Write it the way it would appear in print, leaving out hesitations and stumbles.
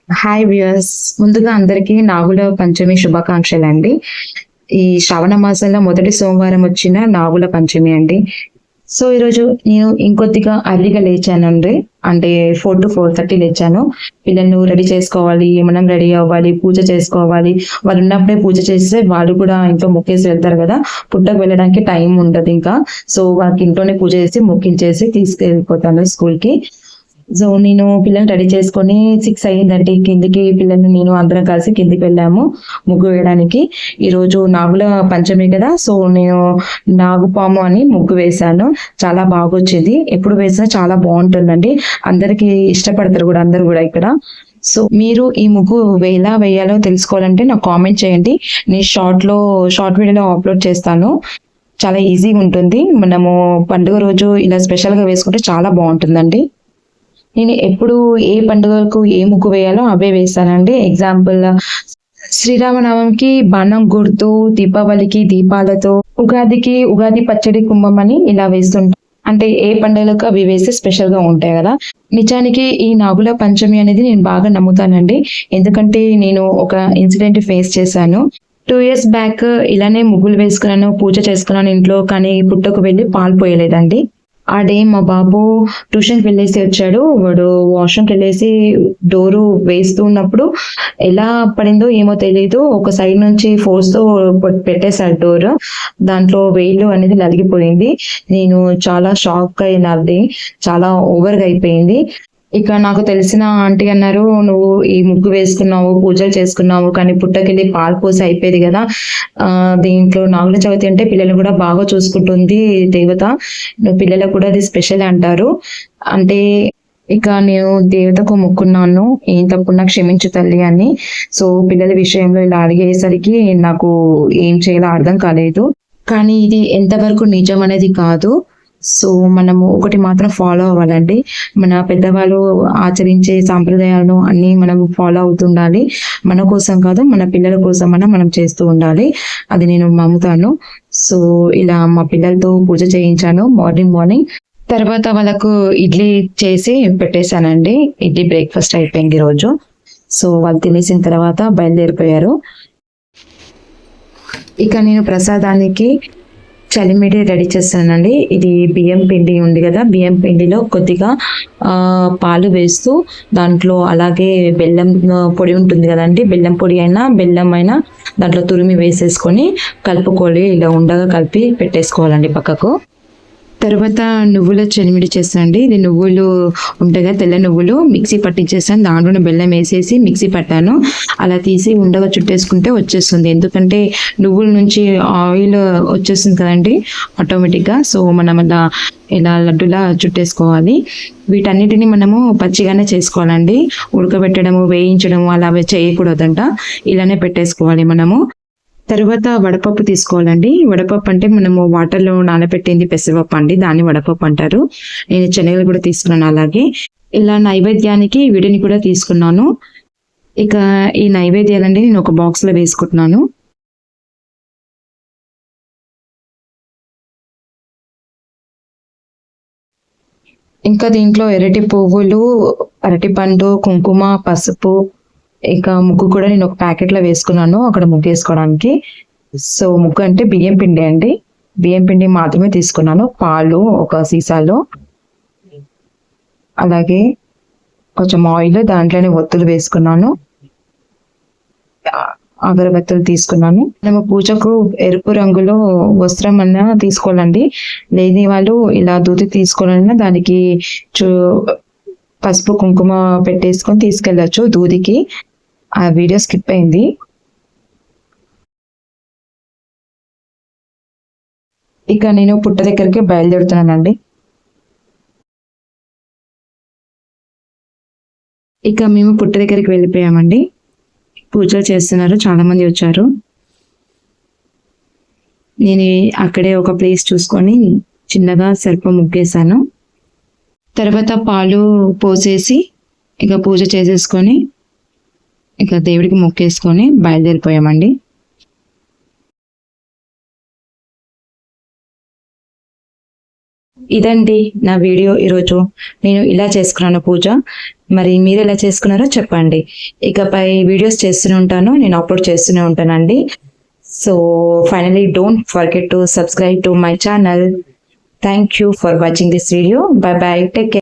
Hi viewers, ముందుగా అందరికీ నాగుల పంచమి శుభాకాంక్షలు అండి. ఈ శ్రావణ మాసంలో మొదటి సోమవారం వచ్చిన నాగుల పంచమి అండి. సో ఈరోజు నేను ఇంకొద్దిగా అర్లీగా లేచానండి. అంటే 4 to 4:30 లేచాను. పిల్లల్ని రెడీ చేసుకోవాలి, మనం రెడీ అవ్వాలి, పూజ చేసుకోవాలి. వాళ్ళు ఉన్నప్పుడే పూజ చేస్తే వాళ్ళు కూడా ఇంట్లో మొక్కేసి వెళ్తారు కదా, పుట్టకు వెళ్ళడానికి టైం ఉండదు ఇంకా. సో వాళ్ళకి ఇంట్లోనే పూజ చేసి మొక్కించేసి తీసుకెళ్ళిపోతాను స్కూల్కి. సో నేను పిల్లల్ని రెడీ చేసుకొని 6 అయ్యిందండి. కిందికి పిల్లల్ని నేను అందరం కలిసి కిందికి వెళ్ళాము ముగ్గు వేయడానికి. ఈరోజు నాగుల పంచమి కదా, సో నేను నాగుపాము అని ముగ్గు వేశాను. చాలా బాగా వచ్చింది. ఎప్పుడు వేసినా చాలా బాగుంటుందండి. అందరికి ఇష్టపడతారు కూడా అందరు కూడా ఇక్కడ. సో మీరు ఈ ముగ్గు ఎలా వేయాలో తెలుసుకోవాలంటే నాకు కామెంట్ చేయండి. నేను షార్ట్ వీడియోలో అప్లోడ్ చేస్తాను. చాలా ఈజీగా ఉంటుంది. మనము పండుగ రోజు ఇలా స్పెషల్గా వేసుకుంటే చాలా బాగుంటుందండి. నేను ఎప్పుడు ఏ పండుగలకు ఏ ముగ్గు వేయాలో అవే వేస్తానండి. ఎగ్జాంపుల్, శ్రీరామనవమికి బాణం గుర్తు, దీపావళికి దీపాలతో, ఉగాదికి ఉగాది పచ్చడి కుంభం అని ఇలా వేస్తుంటాం. అంటే ఏ పండుగలకు అవి వేస్తే స్పెషల్ గా ఉంటాయి కదా. నిజానికి ఈ నాగుల పంచమి అనేది నేను బాగా నమ్ముతానండి. ఎందుకంటే నేను ఒక ఇన్సిడెంట్ ఫేస్ చేశాను. 2 years బ్యాక్ ఇలానే ముగ్గులు వేసుకున్నాను, పూజ చేసుకున్నాను ఇంట్లో. కానీ పుట్టకు వెళ్ళి పాలు పోయలేదండి. ఆ డే మా బాబు ట్యూషన్కి వెళ్ళేసి వచ్చాడు. వాడు వాష్రూమ్కి వెళ్ళేసి డోరు వేస్తూ ఉన్నప్పుడు ఎలా పడిందో ఏమో తెలియదు, ఒక సైడ్ నుంచి ఫోర్స్ తో పెట్టేశాడు డోర్. దాంట్లో వేలు అనేది నలిగిపోయింది. నేను చాలా షాక్ అయినది, చాలా ఓవర్గా అయిపోయింది. ఇక నాకు తెలిసిన ఆంటీ అన్నారు, నువ్వు ఈ ముగ్గు వేసుకున్నావు, పూజలు చేసుకున్నావు, కానీ పుట్టకెళ్ళి పాలు పోసి అయిపోయేది కదా. దీంట్లో నాగుల చవితి అంటే పిల్లలు కూడా బాగా చూసుకుంటుంది దేవత. పిల్లలకు కూడా అది స్పెషల్ అంటారు. అంటే ఇక నేను దేవతకు మొక్కున్నాను, ఏం తప్పున్నా క్షమించు తల్లి అని. సో పిల్లల విషయంలో ఇలా అడిగేసరికి నాకు ఏం చేయాలో అర్థం కాలేదు. కానీ ఇది ఎంతవరకు నిజం అనేది కాదు. సో మనము ఒకటి మాత్రం ఫాలో అవ్వాలండి. మన పెద్దవాళ్ళు ఆచరించే సాంప్రదాయాలను అన్ని మనం ఫాలో అవుతుండాలి. మన కోసం కాదు, మన పిల్లల కోసం మనం చేస్తూ ఉండాలి. అది నేను నమ్ముతాను. సో ఇలా మా పిల్లలతో పూజ చేయించాను మార్నింగ్. తర్వాత వాళ్ళకు ఇడ్లీ చేసి పెట్టేశానండి. ఇడ్లీ బ్రేక్ఫాస్ట్ అయిపోయింది రోజు. సో వాళ్ళు తినేసిన తర్వాత బయలుదేరిపోయారు. ఇక నేను ప్రసాదానికి చలిమిడి రెడీ చేస్తానండి. ఇది బియ్యం పిండి ఉంది కదా, బియ్యం పిండిలో కొద్దిగా పాలు వేస్తూ, దాంట్లో అలాగే బెల్లం పొడి ఉంటుంది కదండి, బెల్లం పొడి అయినా బెల్లం అయినా దాంట్లో తురిమి వేసేసుకొని కలుపుకోవాలి. ఇలా ఉండగా కలిపి పెట్టేసుకోవాలండి పక్కకు. తర్వాత నువ్వుల చనిమిడి చేస్తానండి. ఇది నువ్వులు ఉంటాయి కదా, తెల్ల నువ్వులు మిక్సీ పట్టించేస్తాను. దాంట్లోనే బెల్లం వేసేసి మిక్సీ పట్టాను. అలా తీసి ఉండగా చుట్టేసుకుంటే వచ్చేస్తుంది. ఎందుకంటే నువ్వుల నుంచి ఆయిల్ వచ్చేస్తుంది కదండి ఆటోమేటిక్గా. సో మనం అలా ఇలా లడ్డులా చుట్టేసుకోవాలి. వీటన్నిటిని మనము పచ్చిగానే చేసుకోవాలండి. ఉడకబెట్టడము, వేయించడము అలా చేయకూడదంట. ఇలానే పెట్టేసుకోవాలి మనము. తర్వాత వడపప్పు తీసుకోవాలండి. వడపప్పు అంటే మనము వాటర్లో నానబెట్టింది పెసరపప్పు అండి, దాన్ని వడపప్పు అంటారు. నేను శనగలు కూడా తీసుకున్నాను. అలాగే ఇలా నైవేద్యానికి వీడిని కూడా తీసుకున్నాను. ఇక ఈ నైవేద్యాలండి నేను ఒక బాక్స్ లో వేసుకుంటున్నాను. ఇంకా దీంట్లో ఎర్రటి పువ్వులు, అరటిపండు, కుంకుమ, పసుపు, ఇక ముగ్గు కూడా నేను ఒక ప్యాకెట్లో వేసుకున్నాను అక్కడ ముగ్గు వేసుకోవడానికి. సో ముగ్గు అంటే బియ్యం పిండి అండి, బియ్యం పిండి మాత్రమే తీసుకున్నాను. పాలు ఒక సీసాలో, అలాగే కొంచెం ఆయిల్, దాంట్లోనే ఒత్తులు వేసుకున్నాను, అగరబత్తులు తీసుకున్నాను. మేము పూజకు ఎరుపు రంగులో వస్త్రం అన్నా తీసుకోవాలండి. లేని వాళ్ళు ఇలా దూతి తీసుకోవాలన్నా దానికి పసుపు కుంకుమ పెట్టేసుకొని తీసుకెళ్ళచ్చు దూదికి. ఆ వీడియో స్కిప్ అయింది. ఇక నేను పుట్ట దగ్గరికి బయలుదేరుతున్నానండి. ఇక మేము పుట్ట దగ్గరికి వెళ్ళిపోయామండి. పూజలు చేస్తున్నారు, చాలా మంది వచ్చారు. నేను అక్కడే ఒక ప్లేస్ చూసుకొని చిన్నగా సర్ప ముగ్గేశాను. తర్వాత పాలు పోసేసి ఇక పూజ చేసేసుకొని ఇక దేవుడికి మొక్కేసుకొని బయలుదేరిపోయామండి. ఇదండి నా వీడియో ఈరోజు. నేను ఇలా చేసుకున్నాను పూజ. మరి మీరు ఎలా చేసుకున్నారో చెప్పండి. ఇకపై వీడియోస్ చేస్తూనే ఉంటాను, నేను అప్లోడ్ చేస్తూనే ఉంటానండి. So finally don't forget to subscribe to my channel. Thank you for watching this video. Bye bye. Take care.